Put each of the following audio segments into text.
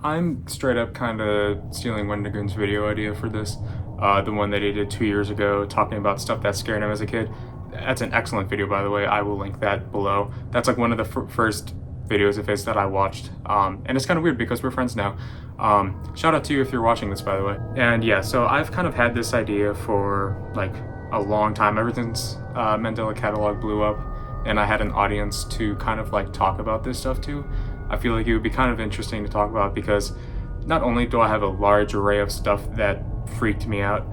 I'm straight up kind of stealing Wendigoon's video idea for this. The one that he did 2 years ago, talking about stuff that scared him as a kid. That's an excellent video, by the way. I will link that below. That's like one of the first videos of his that I watched. And it's kind of weird because we're friends now. Shout out to you if you're watching this, by the way. And yeah, so I've kind of had this idea for like a long time, ever since Mandela Catalog blew up, and I had an audience to kind of like talk about this stuff to. I feel like it would be kind of interesting to talk about because not only do I have a large array of stuff that freaked me out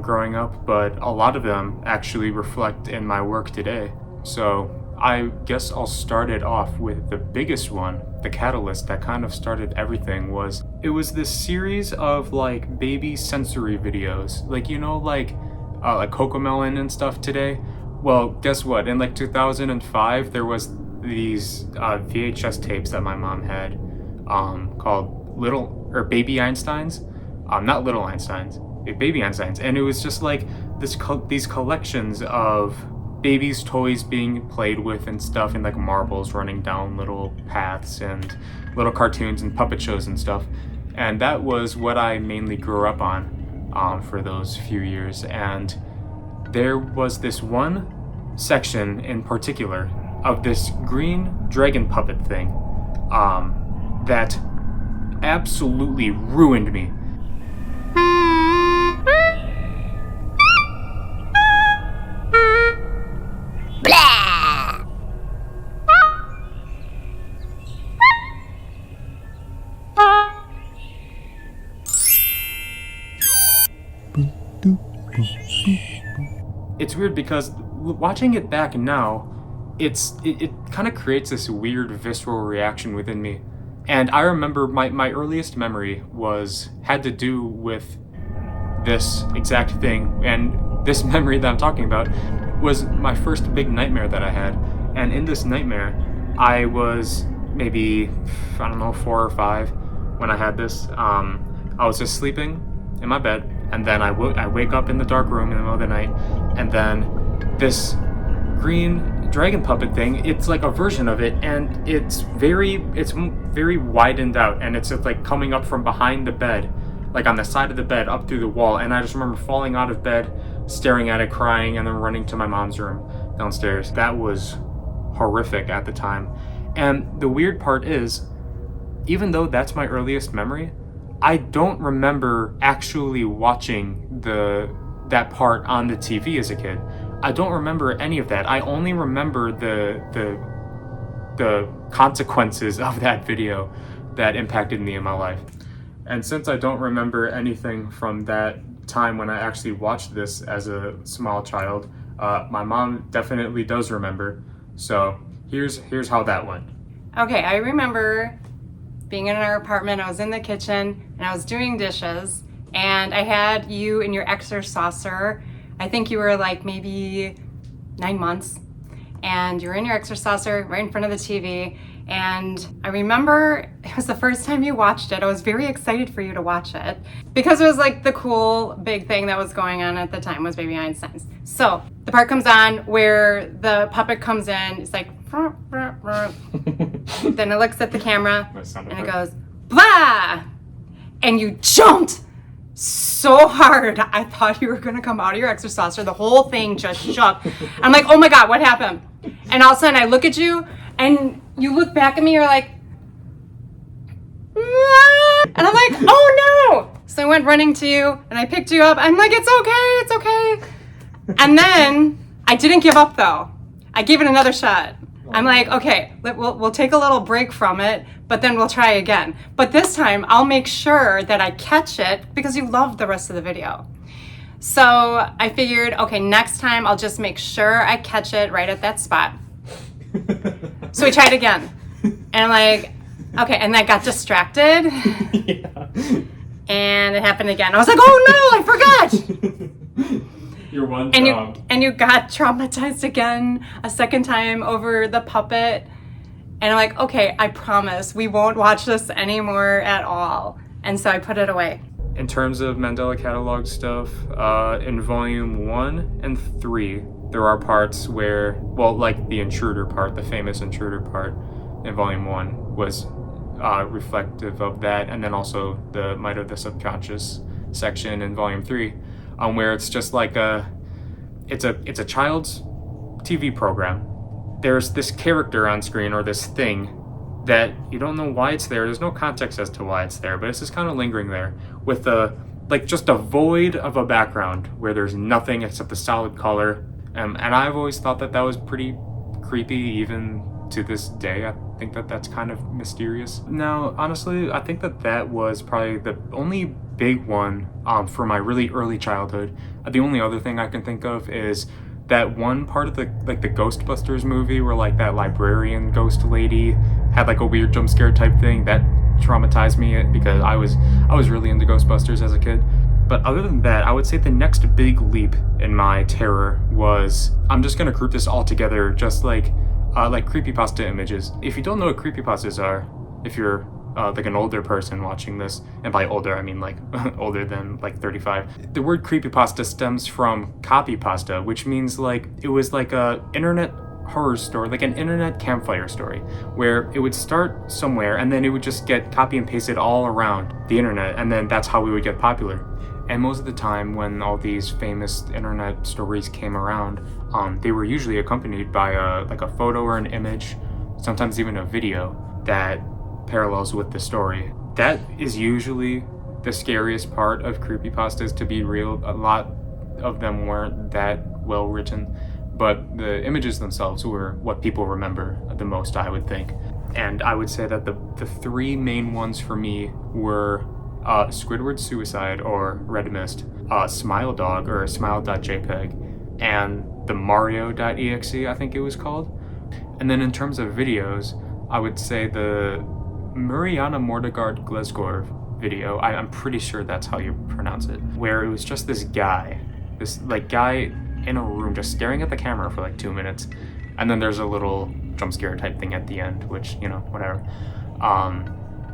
growing up, but a lot of them actually reflect in my work today. So I guess I'll start it off with the biggest one. The catalyst that kind of started everything was this series of like baby sensory videos, like like Cocomelon and stuff today. Well, guess what? In like 2005, there was these VHS tapes that my mom had called Baby Einsteins. Not Little Einsteins, Baby Einsteins. And it was just like these collections of babies' toys being played with and stuff, and like marbles running down little paths and little cartoons and puppet shows and stuff. And that was what I mainly grew up on for those few years. And there was this one section in particular of this green dragon puppet thing that absolutely ruined me. It's weird because watching it back now, it kind of creates this weird visceral reaction within me. And I remember my earliest memory had to do with this exact thing. And this memory that I'm talking about was my first big nightmare that I had. And in this nightmare, I was maybe, I don't know, 4 or 5 when I had this. I was just sleeping in my bed, and then I wake up in the dark room in the middle of the night, and then this green dragon puppet thing, it's like a version of it, and it's very widened out, and it's like coming up from behind the bed, like on the side of the bed up through the wall. And I just remember falling out of bed, staring at it, crying, and then running to my mom's room downstairs. That was horrific at the time. And the weird part is, even though that's my earliest memory, I don't remember actually watching that part on the TV as a kid. I don't remember any of that. I only remember the consequences of that video that impacted me in my life. And since I don't remember anything from that time when I actually watched this as a small child, my mom definitely does remember. So here's how that went. Okay, I remember being in our apartment. I was in the kitchen and I was doing dishes, and I had you in your Exer saucer. I think you were like maybe 9 months, and you were in your Exer saucer right in front of the TV. And I remember it was the first time you watched it. I was very excited for you to watch it because it was like the cool big thing that was going on at the time was Baby Einstein's. So the part comes on where the puppet comes in. It's like, then it looks at the camera and it goes, blah! And you jumped so hard. I thought you were gonna come out of your Exer saucer. The whole thing just shook. I'm like, oh my God, what happened? And all of a sudden I look at you and you look back at me, you're like, ah! And I'm like, oh no! So I went running to you and I picked you up. I'm like, it's okay. And then I didn't give up though. I gave it another shot. I'm like, okay, we'll take a little break from it, but then we'll try again. But this time I'll make sure that I catch it because you loved the rest of the video. So I figured, okay, next time I'll just make sure I catch it right at that spot. So we tried again. And I'm like, okay, and I got distracted. Yeah. And it happened again. I was like, oh no, I forgot. Your one job. And you got traumatized again a second time over the puppet. And I'm like, okay, I promise we won't watch this anymore at all. And so I put it away. In terms of Mandela Catalog stuff, in volume 1 and 3, there are parts where, well, like the intruder part, the famous intruder part in volume 1 was reflective of that, and then also the Might of the Subconscious section in Volume 3, where it's just like it's a child's TV program. There's this character on screen, or this thing, that you don't know why it's there. There's no context as to why it's there, but it's just kind of lingering there with just a void of a background where there's nothing except the solid color. And I've always thought that was pretty creepy, even to this day. I think that that's kind of mysterious. Now, honestly, I think that was probably the only big one for my really early childhood. The only other thing I can think of is that one part of the Ghostbusters movie where like that librarian ghost lady had like a weird jump scare type thing that traumatized me because I was really into Ghostbusters as a kid. But other than that, I would say the next big leap in my terror was, I'm just gonna group this all together, just like creepypasta images. If you don't know what creepypastas are, if you're like an older person watching this, and by older I mean like older than like 35, the word creepypasta stems from copypasta, which means like it was like a internet horror story, like an internet campfire story, where it would start somewhere and then it would just get copy and pasted all around the internet, and then that's how we would get popular. And most of the time when all these famous internet stories came around, they were usually accompanied by a photo or an image, sometimes even a video that parallels with the story. That is usually the scariest part of creepypastas, to be real. A lot of them weren't that well written, but the images themselves were what people remember the most, I would think. And I would say that the three main ones for me were Squidward's Suicide or Red Mist, Smile Dog or Smile.jpg, and the Mario.exe, I think it was called. And then in terms of videos, I would say the Mariana Mordegard Glesgorv video, I'm pretty sure that's how you pronounce it, where it was just this guy in a room just staring at the camera for like 2 minutes, and then there's a little jump scare type thing at the end, which, you know, whatever,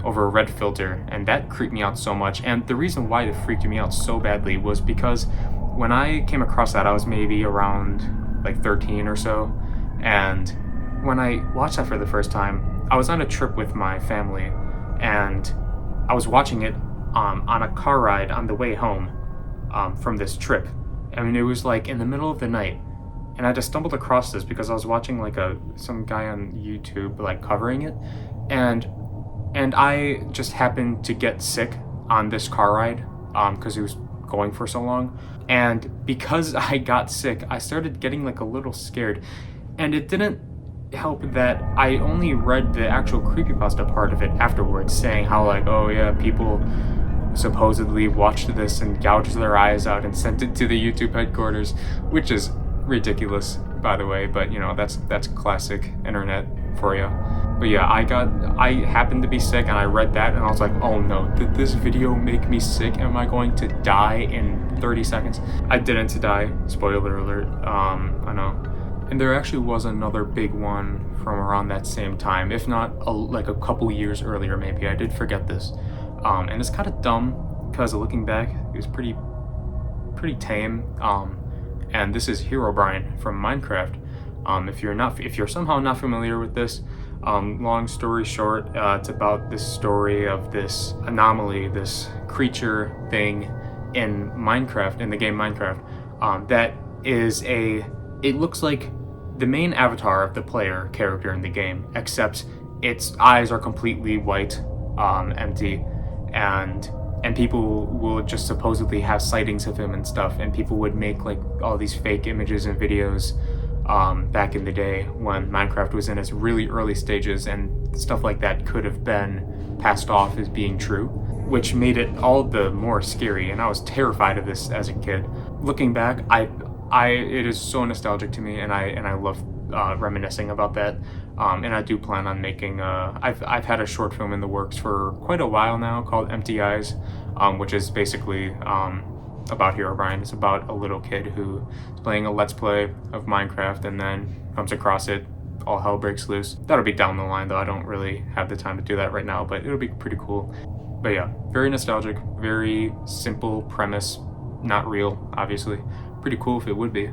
over a red filter, and that creeped me out so much. And the reason why it freaked me out so badly was because when I came across that, I was maybe around like 13 or so, and when I watched that for the first time, I was on a trip with my family, and I was watching it on a car ride on the way home from this trip. I mean, it was like in the middle of the night, and I just stumbled across this because I was watching like some guy on YouTube like covering it, and I just happened to get sick on this car ride because it was going for so long. And because I got sick, I started getting like a little scared, and it didn't help that I only read the actual creepypasta part of it afterwards, saying how like, oh yeah, people supposedly watched this and gouged their eyes out and sent it to the YouTube headquarters, which is ridiculous, by the way, but you know, that's classic internet for you. But yeah, I happened to be sick, and I read that, and I was like, oh no, did this video make me sick? Am I going to die in 30 seconds? I didn't die, spoiler alert. I know. And there actually was another big one from around that same time, if not like a couple years earlier maybe. I did forget this. And it's kind of dumb because looking back, it was pretty tame. And this is Herobrine from Minecraft. If you're somehow not familiar with this, long story short, it's about this story of this anomaly, this creature thing in Minecraft, in the game Minecraft, that is it looks like the main avatar of the player character in the game, except its eyes are completely white, empty, and people will just supposedly have sightings of him and stuff, and people would make like all these fake images and videos back in the day when Minecraft was in its really early stages, and stuff like that could have been passed off as being true, which made it all the more scary, and I was terrified of this as a kid. Looking back, it is so nostalgic to me, and I love reminiscing about that. And I do plan on making I've had a short film in the works for quite a while now called Empty Eyes, which is basically about Herobrine. It's about a little kid who is playing a Let's Play of Minecraft and then comes across it, all hell breaks loose. That'll be down the line though, I don't really have the time to do that right now, but it'll be pretty cool. But yeah, very nostalgic, very simple premise, not real, obviously. Pretty cool if it would be.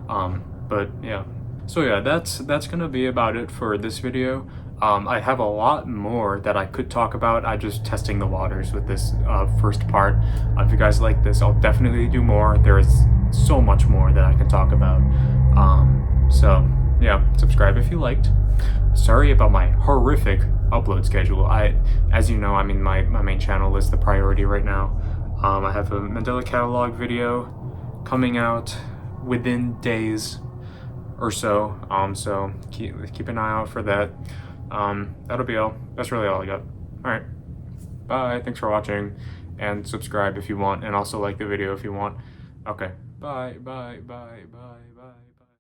But yeah. So yeah, that's gonna be about it for this video. I have a lot more that I could talk about. I'm just testing the waters with this first part. If you guys like this, I'll definitely do more. There is so much more that I can talk about. So yeah, subscribe if you liked. Sorry about my horrific upload schedule. As you know, I mean, my main channel is the priority right now. I have a Mandela catalog video coming out within days or so. So keep an eye out for that. That'll be all. That's really all I got. All right. Bye. Thanks for watching, and subscribe if you want, and also like the video if you want. Okay. Bye. Bye. Bye. Bye.